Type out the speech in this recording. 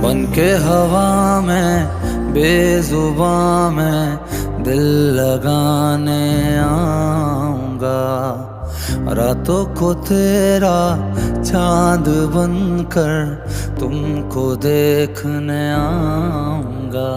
बन के हवा में बेजुबां में दिल लगाने आऊंगा। रातों को तेरा चांद बनकर तुमको देखने आऊंगा।